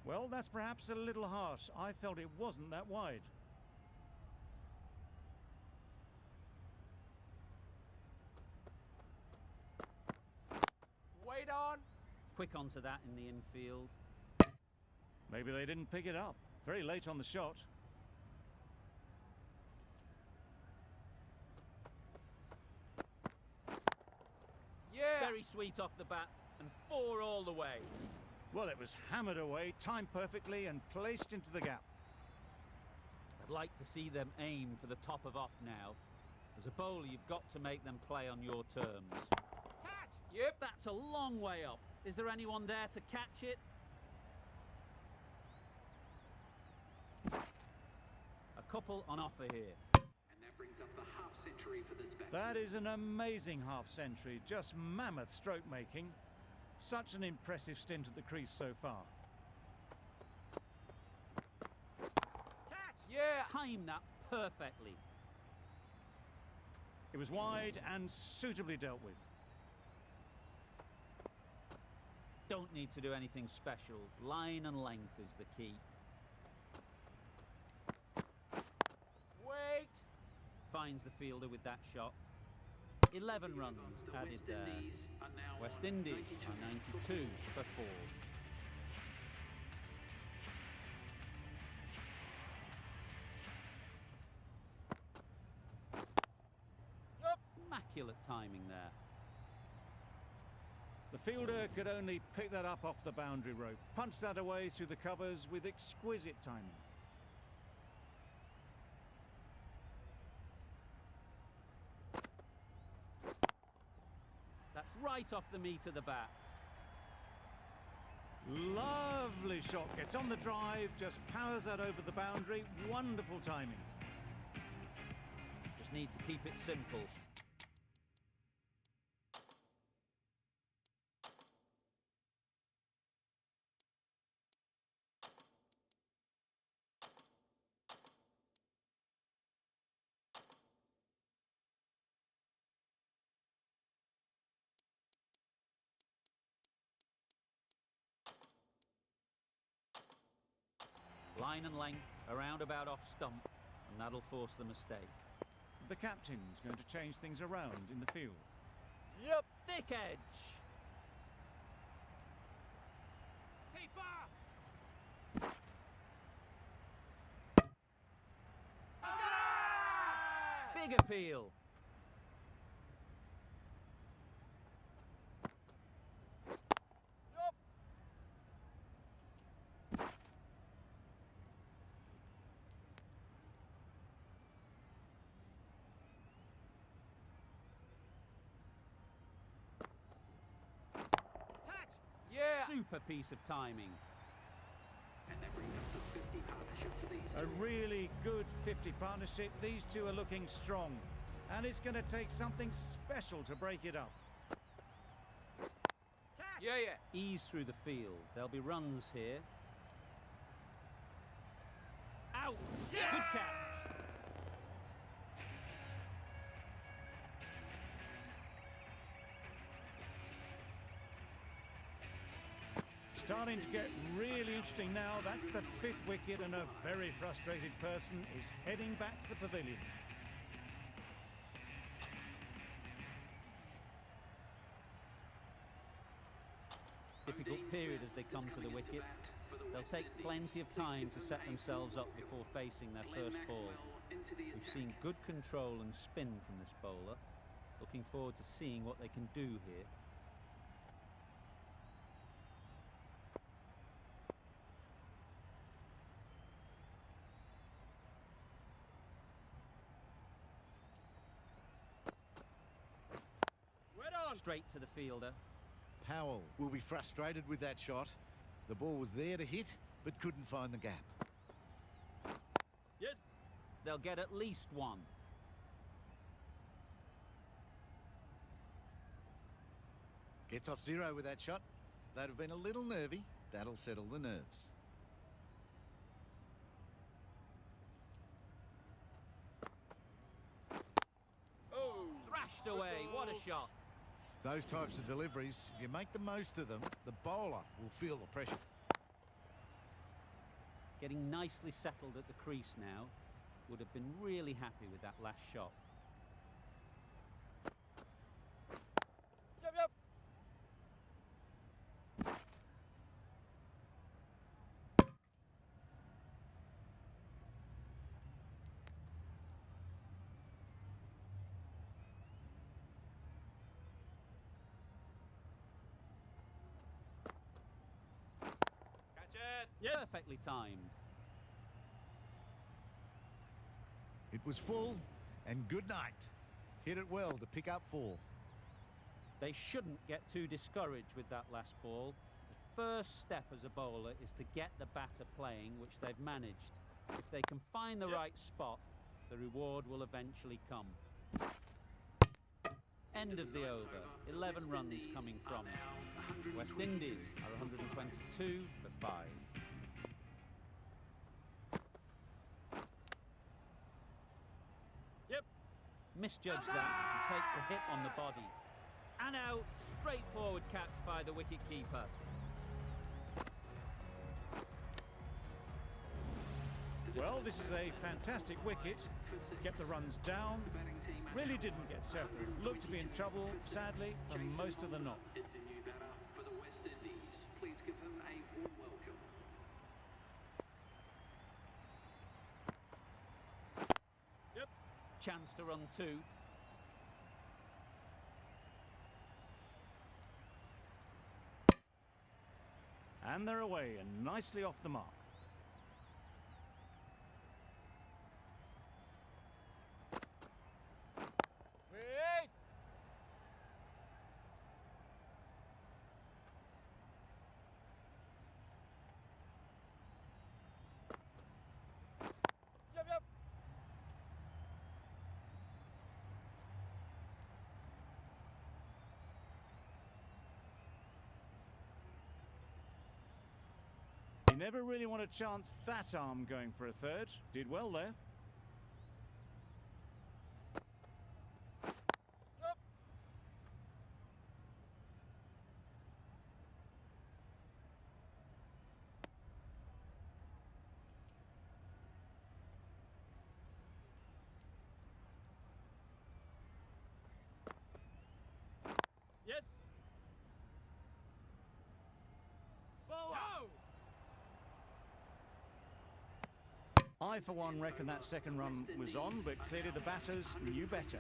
Well, that's perhaps a little harsh. I felt it wasn't that wide. Wait on! Quick onto that in the infield. Maybe they didn't pick it up. Very late on the shot. Yeah! Very sweet off the bat, and 4 all the way. Well, it was hammered away, timed perfectly and placed into the gap. I'd like to see them aim for the top of off now. As a bowler, you've got to make them play on your terms. Catch! Yep! That's a long way up. Is there anyone there to catch it? A couple on offer here. And that brings up the half century for this batsman. That is an amazing half-century, just mammoth stroke making. Such an impressive stint at the crease so far. Catch! Yeah! Time that perfectly. It was wide and suitably dealt with. Don't need to do anything special. Line and length is the key. Wait! Finds the fielder with that shot. 11 runs The added West there. Indies are now West on Indies 92 are 92 for 4. Yup! Immaculate timing there. The fielder could only pick that up off the boundary rope, punched that away through the covers with exquisite timing. That's right off the meat of the bat. Lovely shot, gets on the drive, just powers that over the boundary. Wonderful timing. Just need to keep it simple. Line and length, around about off stump, and that'll force the mistake. The captain's going to change things around in the field. Yep! Thick edge! Keeper! Big appeal! Yup! super piece of timing. And that brings up the 50 partnership for these A two. really good 50 partnership. These two are looking strong. And it's going to take something special to break it up. Yeah, yeah. Ease through the field. There'll be runs here. Out! Good catch! Starting to get really interesting now. That's the 5th wicket, and a very frustrated person is heading back to the pavilion. Difficult period as they come to the wicket. They'll take plenty of time to set themselves up before facing their first ball. We've seen good control and spin from this bowler. Looking forward to seeing what they can do here. Straight to the fielder. Powell will be frustrated with that shot. The ball was there to hit, but couldn't find the gap. Yes. They'll get at least one. Gets off 0 with that shot. They'd have been a little nervy. That'll settle the nerves. Oh. Thrashed away. What a shot. Those types of deliveries, if you make the most of them, the bowler will feel the pressure. Getting nicely settled at the crease now. Would have been really happy with that last shot. Yep, yep. Catch it. Yes. Perfectly timed. It was full, and good night. Hit it well to pick up 4. They shouldn't get too discouraged with that last ball. The first step as a bowler is to get the batter playing, which they've managed. If they can find the right spot, the reward will eventually come. End of the over. 11 runs coming from it. West Indies are 122 for 5. Yep. Misjudged that. He takes a hit on the body. And out. Straightforward catch by the wicket-keeper. Well, this is a fantastic wicket. Kept the runs down. Really didn't get settled. Looked to be in trouble, sadly, for most of the knock. It's a new batter for the West Indies. Please give him a warm welcome. Yep. Chance to run 2. And they're away and nicely off the mark. Wait. Yep, yep. He never really wanted to chance that arm going for a third. Did well there. Yep. Yes. Ball. No. I, for one, reckon that second run was on, but clearly the batters knew better.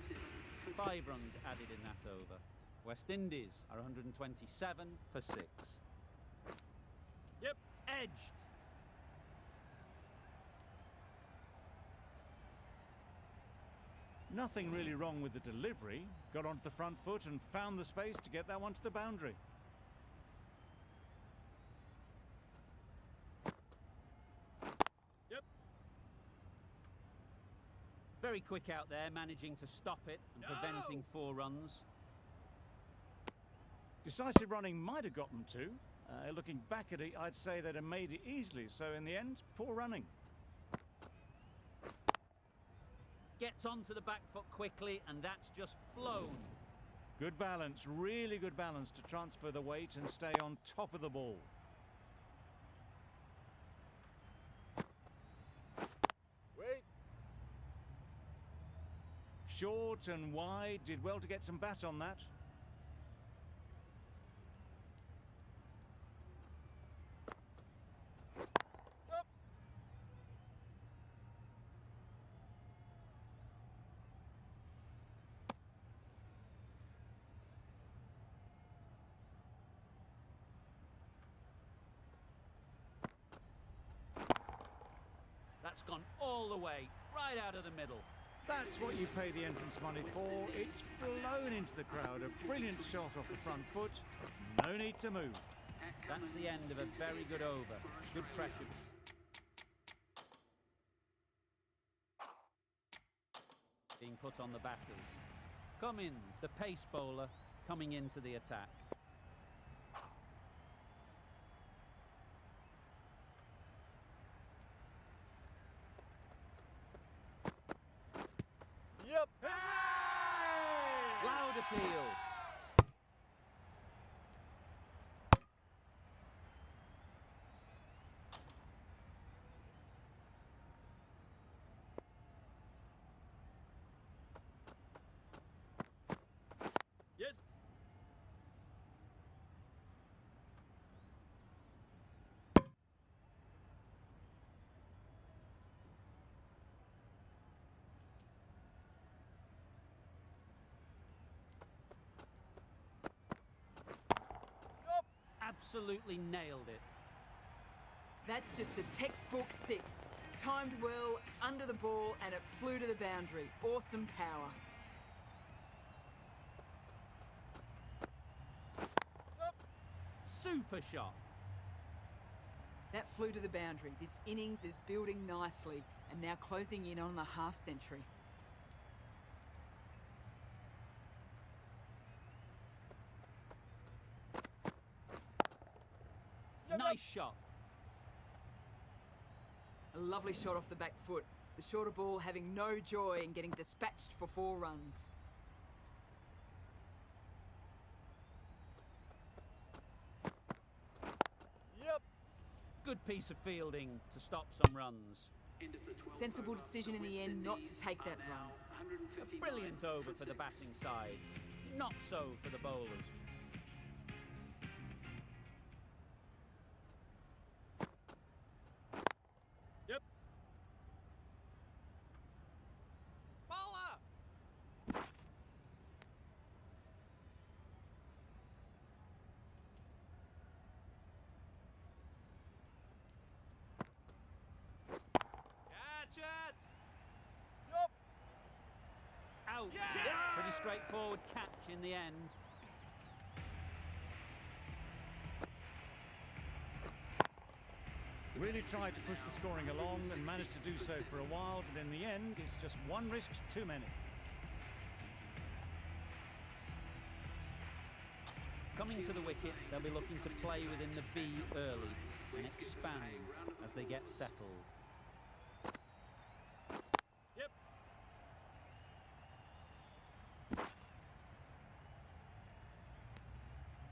5 runs added in that over. West Indies are 127 for 6. Yep. Edged. Nothing really wrong with the delivery. Got onto the front foot and found the space to get that one to the boundary. Very quick out there, managing to stop it and preventing 4 runs. Decisive running might have got them too. Looking back at it, I'd say they'd have made it easily. So in the end, poor running. Gets onto the back foot quickly, and that's just flown. Good balance, really good balance to transfer the weight and stay on top of the ball. Wait. Short and wide, did well to get some bat on that. Up. That's gone all the way, right out of the middle. That's what you pay the entrance money for. It's flown into the crowd. A brilliant shot off the front foot. No need to move. That's the end of a very good over. Good pressure. Being put on the batters. Cummins, the pace bowler, coming into the attack. Yep. Loud appeal. Yes. Absolutely nailed it. That's just a textbook 6. Timed well, under the ball, and it flew to the boundary. Awesome power. Super shot. That flew to the boundary. This innings is building nicely and now closing in on the half century. Nice shot. A lovely shot off the back foot. The shorter ball having no joy in getting dispatched for 4 runs. Yep. Good piece of fielding to stop some runs. End of the 12th Sensible over. decision in the West end not Indies to take are that now run. 159 A brilliant over for the 6. batting side. Not so for the bowlers. Yep. Bowler. Catch it. Yup. Out. Yes! Pretty straightforward catch in the end. Really tried to push the scoring along and managed to do so for a while, but in the end, it's just one risk too many. Coming to the wicket, they'll be looking to play within the V early and expand as they get settled. Yep.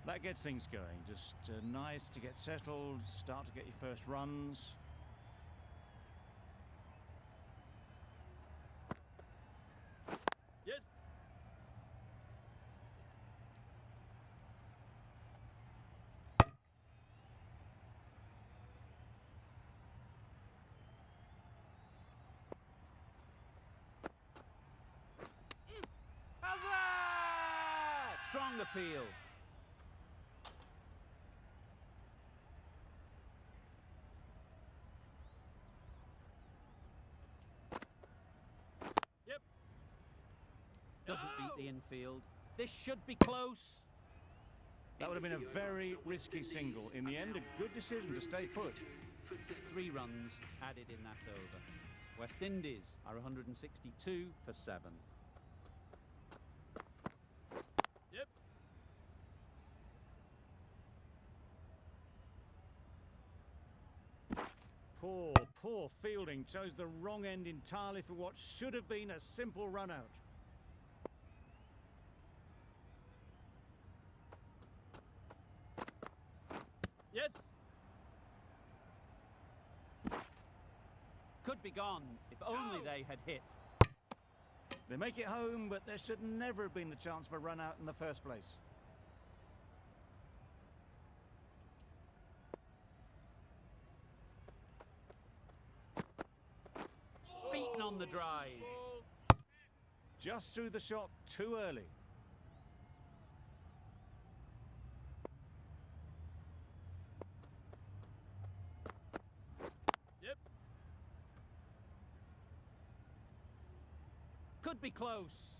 That gets things going. Just nice to get settled, start to get your first runs. Yes. How's that? Strong appeal. Yep. Doesn't No. beat the infield. This should be close. That would have been a very risky single. In the end, a good decision to stay put. 3 runs added in that over. West Indies are 162 for 7. Yep. Poor fielding chose the wrong end entirely for what should have been a simple run out. Yes. Could be gone if only they had hit. They make it home, but there should never have been the chance for a run out in the first place. Beaten on the drive. Just threw the shot too early. Yep. Could be close.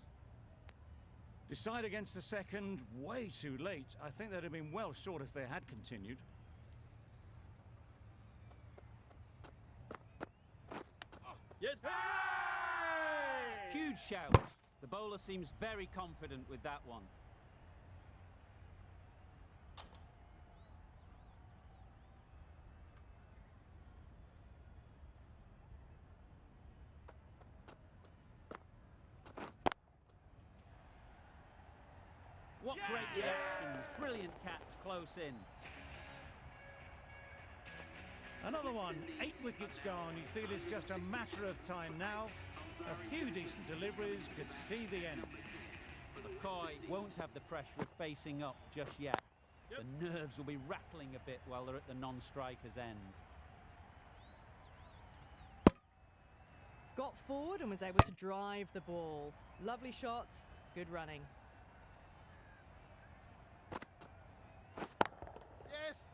Decide against the second way too late. I think they'd have been well short if they had continued. Yes. Huge shout. The bowler seems very confident with that one. What great reactions. Brilliant catch close in. Another one, 8 wickets gone. You feel it's just a matter of time now. A few decent deliveries could see the end. McCoy won't have the pressure of facing up just yet. Yep. The nerves will be rattling a bit while they're at the non-striker's end. Got forward and was able to drive the ball. Lovely shot, good running. Yes.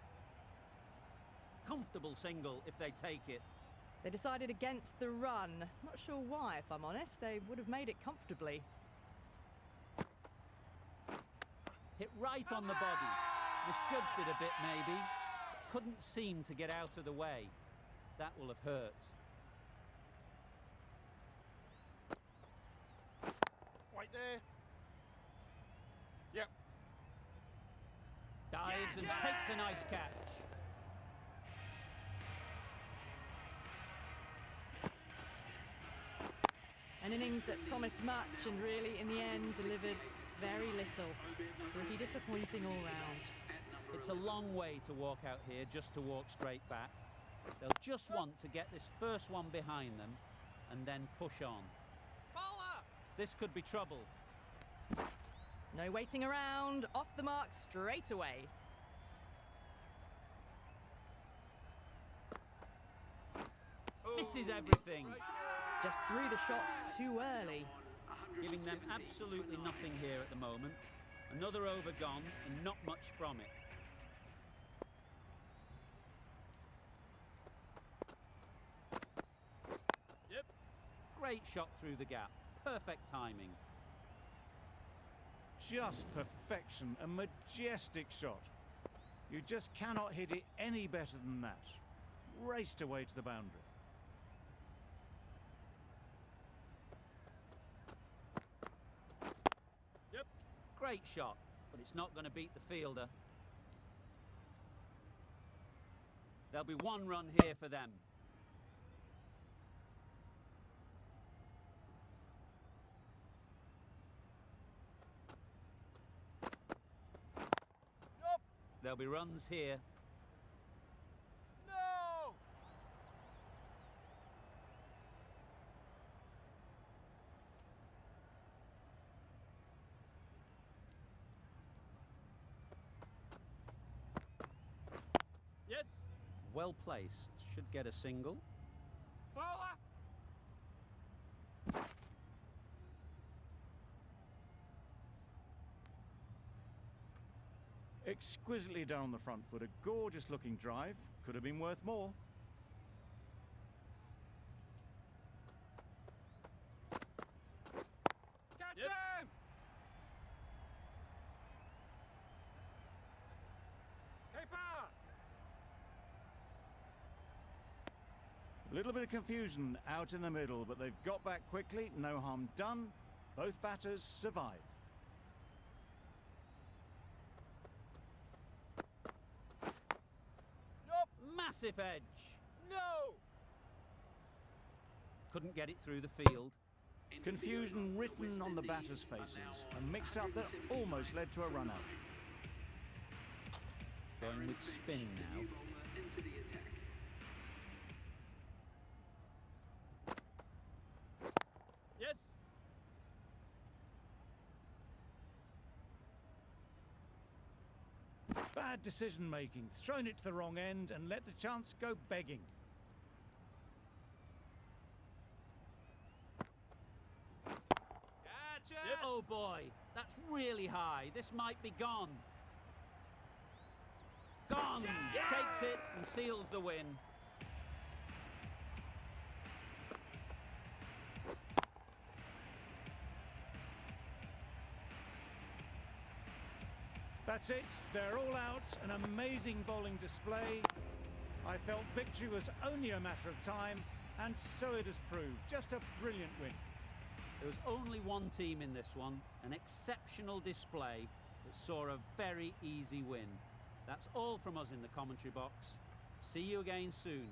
Comfortable single if they take it. They decided against the run. Not sure why, if I'm honest. They would have made it comfortably. Hit right on the body. Misjudged it a bit maybe. Couldn't seem to get out of the way. That will have hurt. Right there. Yep. Dives and takes a nice catch. An innings that promised much and really, in the end, delivered very little. Pretty disappointing all round. It's a long way to walk out here just to walk straight back. They'll just want to get this first one behind them and then push on. Bowler. This could be trouble. No waiting around, off the mark straight away. Misses everything. Just threw the shot too early. Giving them absolutely nothing here at the moment. Another over gone and not much from it. Yep. Great shot through the gap. Perfect timing. Just perfection, a majestic shot. You just cannot hit it any better than that. Raced away to the boundary. Yep. Great shot, but it's not going to beat the fielder. There'll be one run here for them. Yup. There'll be runs here. No. Yes. Well placed. Should get a single. Bowler. Exquisitely down the front foot, a gorgeous looking drive. Could have been worth more. Catch him. Keeper. A little bit of confusion out in the middle, but they've got back quickly. No harm done. Both batters survive. Massive edge. No! Couldn't get it through the field. Confusion written on the batters' faces. A mix-up that almost led to a run-out. Going with spin now. Into the attack. Yes! Bad decision-making. Thrown it to the wrong end and let the chance go begging. Gotcha! Yep. Oh boy, that's really high. This might be gone. Gone! Takes it and seals the win. That's it. They're all out. An amazing bowling display. I felt victory was only a matter of time, and so it has proved. Just a brilliant win. There was only one team in this one, an exceptional display that saw a very easy win. That's all from us in the commentary box. See you again soon.